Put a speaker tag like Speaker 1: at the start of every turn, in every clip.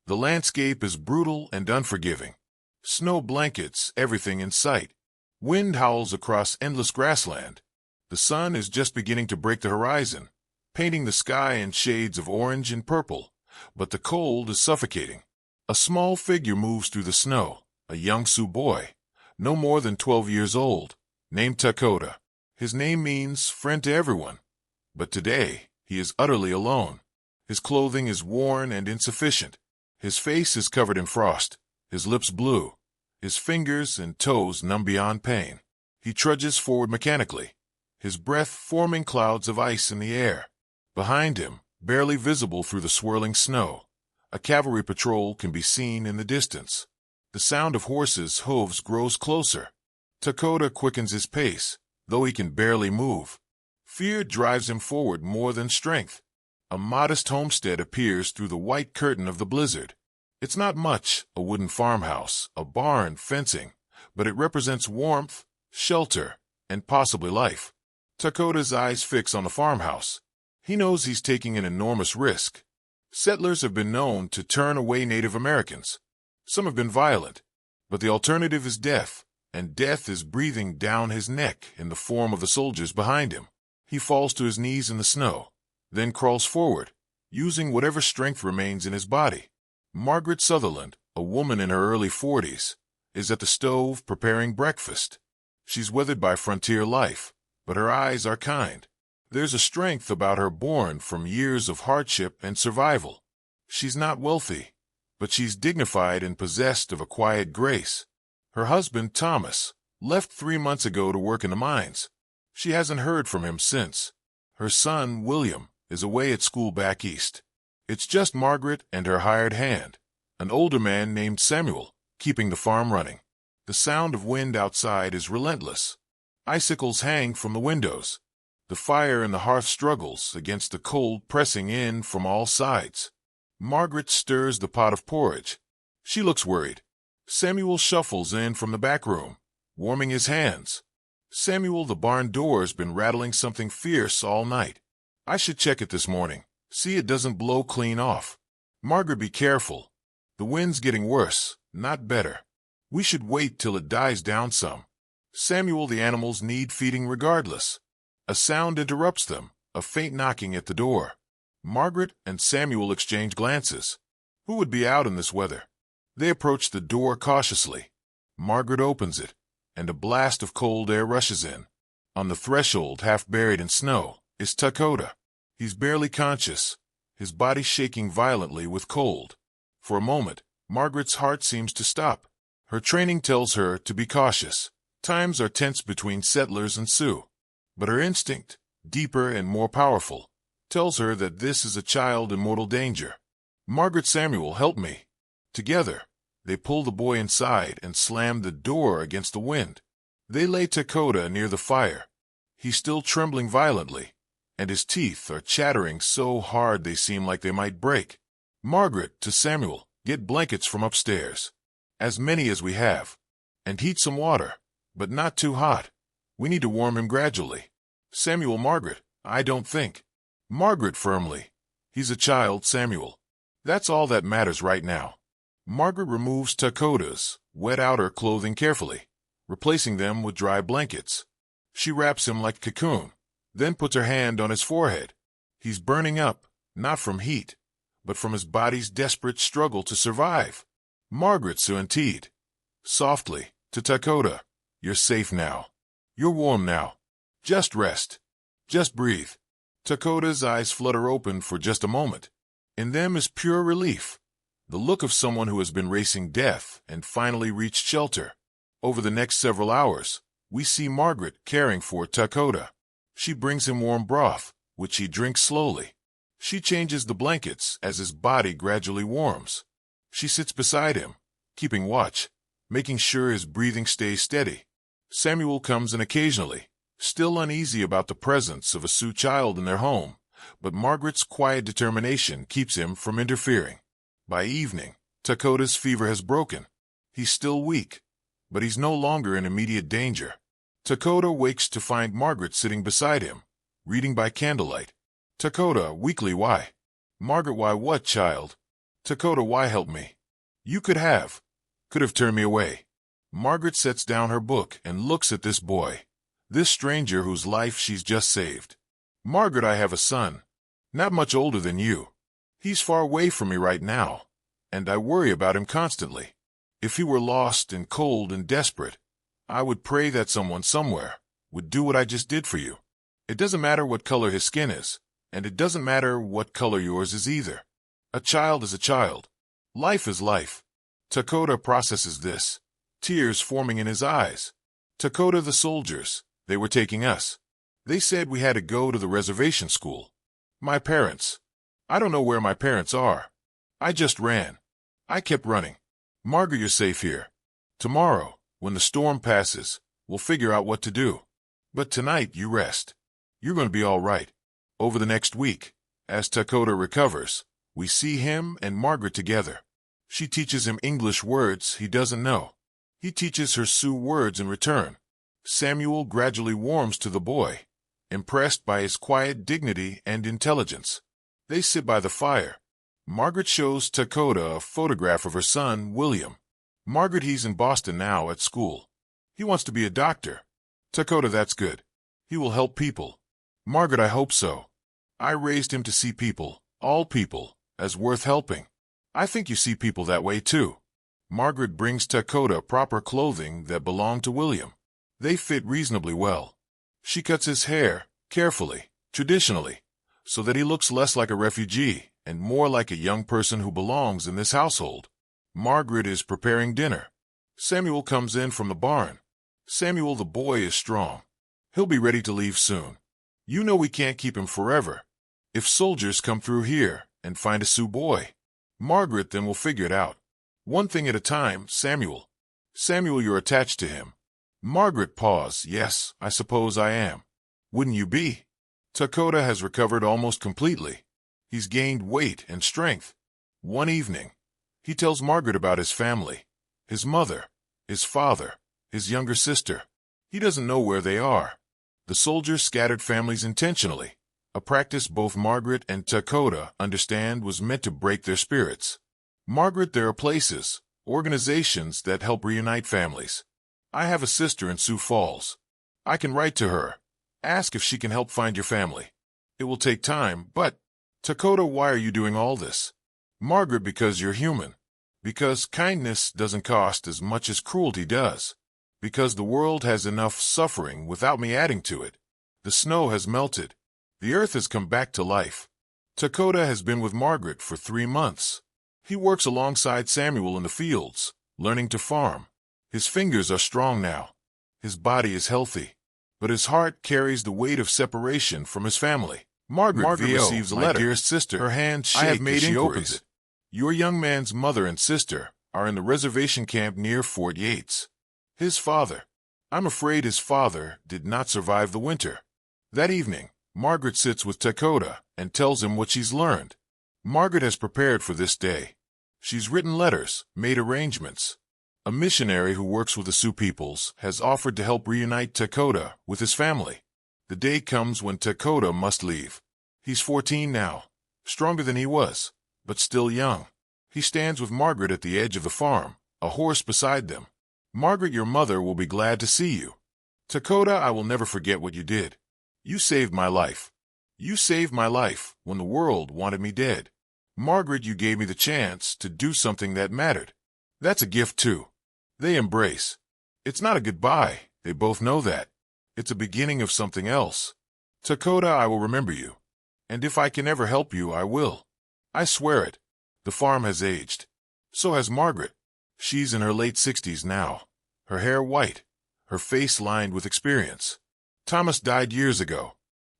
Speaker 1: The landscape is brutal and unforgiving. Snow blankets everything in sight. Wind howls across endless grassland. The sun is just beginning to break the horizon, painting the sky in shades of orange and purple, but the cold is suffocating. A small figure moves through the snow, a young Sioux boy, no more than 12 years old, named Dakota. His name means friend to everyone, but today he is utterly alone. His clothing is worn and insufficient. His face is covered in frost, his lips blue, his fingers and toes numb beyond pain. He trudges forward mechanically, his breath forming clouds of ice in the air. Behind him, barely visible through the swirling snow, a cavalry patrol can be seen in the distance. The sound of horses' hooves grows closer. Dakota quickens his pace, though he can barely move. Fear drives him forward more than strength. A modest homestead appears through the white curtain of the blizzard. It's not much, a wooden farmhouse, a barn, fencing, but it represents warmth, shelter, and possibly life. Dakota's eyes fix on the farmhouse. He knows he's taking an enormous risk. Settlers have been known to turn away Native Americans. Some have been violent, but the alternative is death, and death is breathing down his neck in the form of the soldiers behind him. He falls to his knees in the snow, then crawls forward, using whatever strength remains in his body. Margaret Sutherland, a woman in her early 40s, is at the stove preparing breakfast. She's weathered by frontier life, but her eyes are kind. There's a strength about her born from years of hardship and survival. She's not wealthy, but she's dignified and possessed of a quiet grace. Her husband, Thomas, left 3 months ago to work in the mines. She hasn't heard from him since. Her son, William, is away at school back east. It's just Margaret and her hired hand, an older man named Samuel, keeping the farm running. The sound of wind outside is relentless. Icicles hang from the windows. The fire in the hearth struggles against the cold pressing in from all sides. Margaret stirs the pot of porridge. She looks worried. Samuel shuffles in from the back room, warming his hands. Samuel, the barn door's been rattling something fierce all night. I should check it this morning, see it doesn't blow clean off. Margaret, be careful. The wind's getting worse, not better. We should wait till it dies down some. Samuel, the animals need feeding regardless. A sound interrupts them, a faint knocking at the door. Margaret and Samuel exchange glances. Who would be out in this weather? They approach the door cautiously. Margaret opens it, and a blast of cold air rushes in. On the threshold, half buried in snow, is Dakota. He's barely conscious, his body shaking violently with cold. For a moment, Margaret's heart seems to stop. Her training tells her to be cautious. Times are tense between settlers and Sioux. But her instinct, deeper and more powerful, tells her that this is a child in mortal danger. Margaret, Samuel, help me. Together, they pull the boy inside and slam the door against the wind. They lay Dakota near the fire. He's still trembling violently, and his teeth are chattering so hard they seem like they might break. Margaret to Samuel, get blankets from upstairs, as many as we have, and heat some water, but not too hot. We need to warm him gradually. Samuel, Margaret, I don't think. Margaret firmly. He's a child, Samuel. That's all that matters right now. Margaret removes Dakota's wet outer clothing carefully, replacing them with dry blankets. She wraps him like a cocoon, then puts her hand on his forehead. He's burning up, not from heat, but from his body's desperate struggle to survive. Margaret Suanteed, softly, to Dakota, you're safe now. You're warm now. Just rest. Just breathe. Dakota's eyes flutter open for just a moment. In them is pure relief, the look of someone who has been racing death and finally reached shelter. Over the next several hours, we see Margaret caring for Dakota. She brings him warm broth, which he drinks slowly. She changes the blankets as his body gradually warms. She sits beside him, keeping watch, making sure his breathing stays steady. Samuel comes in occasionally, still uneasy about the presence of a Sioux child in their home, but Margaret's quiet determination keeps him from interfering. By evening, Dakota's fever has broken. He's still weak, but he's no longer in immediate danger. Dakota wakes to find Margaret sitting beside him, reading by candlelight. Dakota, weakly, why? Margaret, why what, child? Dakota, why help me? You could have turned me away. Margaret sets down her book and looks at this boy, this stranger whose life she's just saved. Margaret, I have a son, not much older than you. He's far away from me right now, and I worry about him constantly. If he were lost and cold and desperate, I would pray that someone somewhere would do what I just did for you. It doesn't matter what color his skin is, and it doesn't matter what color yours is either. A child is a child. Life is life. Dakota processes this, tears forming in his eyes. Dakota, the soldiers, they were taking us. They said we had to go to the reservation school. My parents. I don't know where my parents are. I just ran. I kept running. Margaret, you're safe here. Tomorrow, when the storm passes, we'll figure out what to do. But tonight, you rest. You're going to be all right. Over the next week, as Dakota recovers, we see him and Margaret together. She teaches him English words he doesn't know. He teaches her Sioux words in return. Samuel gradually warms to the boy, impressed by his quiet dignity and intelligence. They sit by the fire. Margaret shows Dakota a photograph of her son, William. Margaret, he's in Boston now at school. He wants to be a doctor. Dakota, that's good. He will help people. Margaret, I hope so. I raised him to see people, all people, as worth helping. I think you see people that way too. Margaret brings Dakota proper clothing that belonged to William. They fit reasonably well. She cuts his hair, carefully, traditionally, so that he looks less like a refugee and more like a young person who belongs in this household. Margaret is preparing dinner. Samuel comes in from the barn. Samuel, the boy, is strong. He'll be ready to leave soon. You know we can't keep him forever. If soldiers come through here and find a Sioux boy, Margaret, then we'll figure it out. One thing at a time, Samuel. Samuel, you're attached to him. Margaret, pause. Yes, I suppose I am. Wouldn't you be? Dakota has recovered almost completely. He's gained weight and strength. One evening, he tells Margaret about his family, his mother, his father, his younger sister. He doesn't know where they are. The soldiers scattered families intentionally, a practice both Margaret and Dakota understand was meant to break their spirits. Margaret, there are places, organizations that help reunite families. I have a sister in Sioux Falls. I can write to her, ask if she can help find your family. It will take time, but... Dakota, why are you doing all this? Margaret, because you're human. Because kindness doesn't cost as much as cruelty does. Because the world has enough suffering without me adding to it. The snow has melted. The earth has come back to life. Dakota has been with Margaret for 3 months. He works alongside Samuel in the fields, learning to farm. His fingers are strong now. His body is healthy. But his heart carries the weight of separation from his family. Margaret receives a letter. My dearest sister, her hand shakes. I have made she opens it. Your young man's mother and sister are in the reservation camp near Fort Yates. His father. I'm afraid his father did not survive the winter. That evening, Margaret sits with Dakota and tells him what she's learned. Margaret has prepared for this day. She's written letters, made arrangements. A missionary who works with the Sioux peoples has offered to help reunite Dakota with his family. The day comes when Dakota must leave. He's 14 now, stronger than he was, but still young. He stands with Margaret at the edge of the farm, a horse beside them. Margaret, your mother will be glad to see you. Dakota, I will never forget what you did. You saved my life. You saved my life when the world wanted me dead. Margaret, you gave me the chance to do something that mattered. That's a gift too. They embrace. It's not a goodbye, they both know that. It's a beginning of something else. Dakota, I will remember you. And if I can ever help you, I will. I swear it. The farm has aged. So has Margaret. She's in her late 60s now. Her hair white. Her face lined with experience. Thomas died years ago.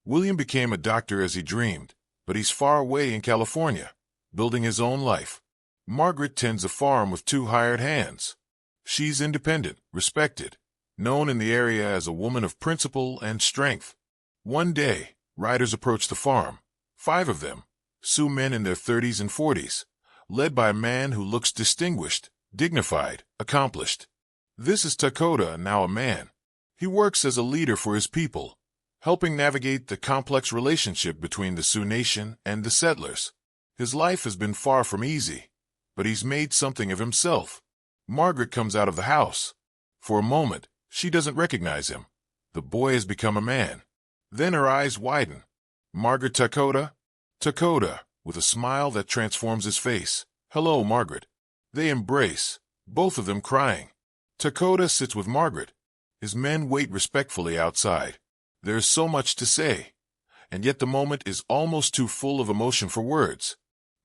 Speaker 1: William became a doctor as he dreamed, but he's far away in California, building his own life. Margaret tends a farm with 2 hired hands. She's independent, respected, known in the area as a woman of principle and strength. One day, riders approached the farm, 5 of them, Sioux men in their 30s and 40s, led by a man who looks distinguished, dignified, accomplished. This is Dakota, now a man. He works as a leader for his people, helping navigate the complex relationship between the Sioux nation and the settlers. His life has been far from easy, but he's made something of himself. Margaret comes out of the house. For a moment, she doesn't recognize him. The boy has become a man. Then her eyes widen. Margaret Dakota? Dakota, with a smile that transforms his face. Hello, Margaret. They embrace, both of them crying. Dakota sits with Margaret. His men wait respectfully outside. There is so much to say, and yet the moment is almost too full of emotion for words.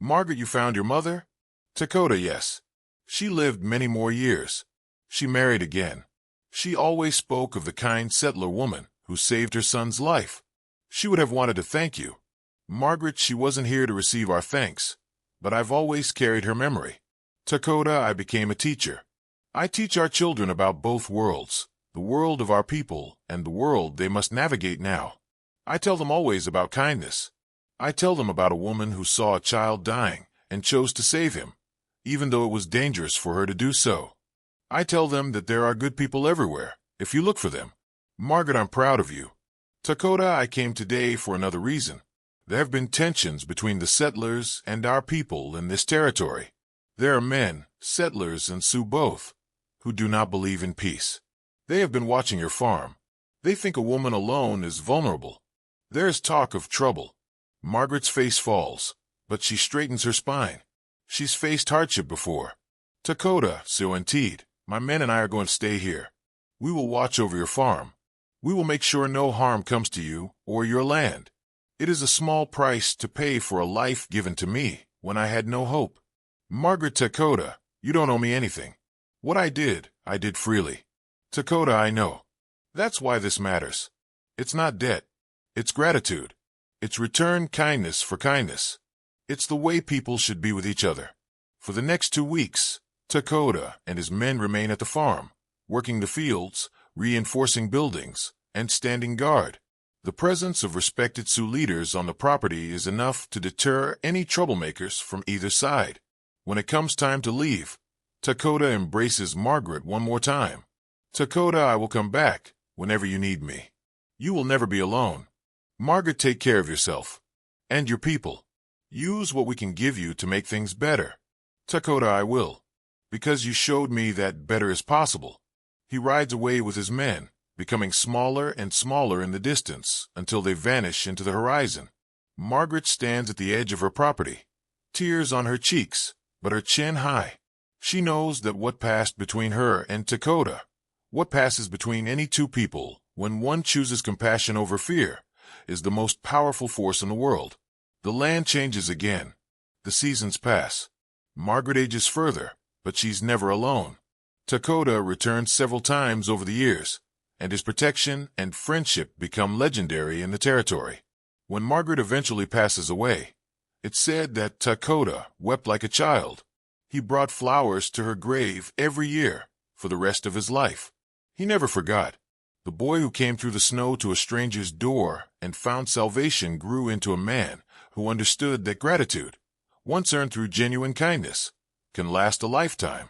Speaker 1: Margaret, you found your mother? Dakota, yes. She lived many more years. She married again. She always spoke of the kind settler woman who saved her son's life. She would have wanted to thank you. Margaret, she wasn't here to receive our thanks, but I've always carried her memory. Dakota, I became a teacher. I teach our children about both worlds, the world of our people and the world they must navigate now. I tell them always about kindness. I tell them about a woman who saw a child dying and chose to save him, even though it was dangerous for her to do so. I tell them that there are good people everywhere, if you look for them. Margaret, I'm proud of you. Dakota, I came today for another reason. There have been tensions between the settlers and our people in this territory. There are men, settlers and Sioux both, who do not believe in peace. They have been watching your farm. They think a woman alone is vulnerable. There is talk of trouble. Margaret's face falls, but she straightens her spine. She's faced hardship before. Dakota, so indeed, my men and I are going to stay here. We will watch over your farm. We will make sure no harm comes to you or your land. It is a small price to pay for a life given to me when I had no hope. Margaret, Dakota, you don't owe me anything. What I did freely. Dakota, I know. That's why this matters. It's not debt. It's gratitude. It's return kindness for kindness. It's the way people should be with each other. For the next 2 weeks, Dakota and his men remain at the farm, working the fields, reinforcing buildings, and standing guard. The presence of respected Sioux leaders on the property is enough to deter any troublemakers from either side. When it comes time to leave, Dakota embraces Margaret one more time. Dakota, I will come back whenever you need me. You will never be alone. Margaret, take care of yourself and your people. Use what we can give you to make things better. Dakota, I will, because you showed me that better is possible. He rides away with his men, becoming smaller and smaller in the distance until they vanish into the horizon. Margaret stands at the edge of her property, tears on her cheeks, but her chin high. She knows that what passed between her and Dakota, what passes between any two people when one chooses compassion over fear, is the most powerful force in the world. The land changes again. The seasons pass. Margaret ages further, but she's never alone. Dakota returns several times over the years, and his protection and friendship become legendary in the territory. When Margaret eventually passes away, it's said that Dakota wept like a child. He brought flowers to her grave every year for the rest of his life. He never forgot. The boy who came through the snow to a stranger's door and found salvation grew into a man who understood that gratitude, once earned through genuine kindness, can last a lifetime.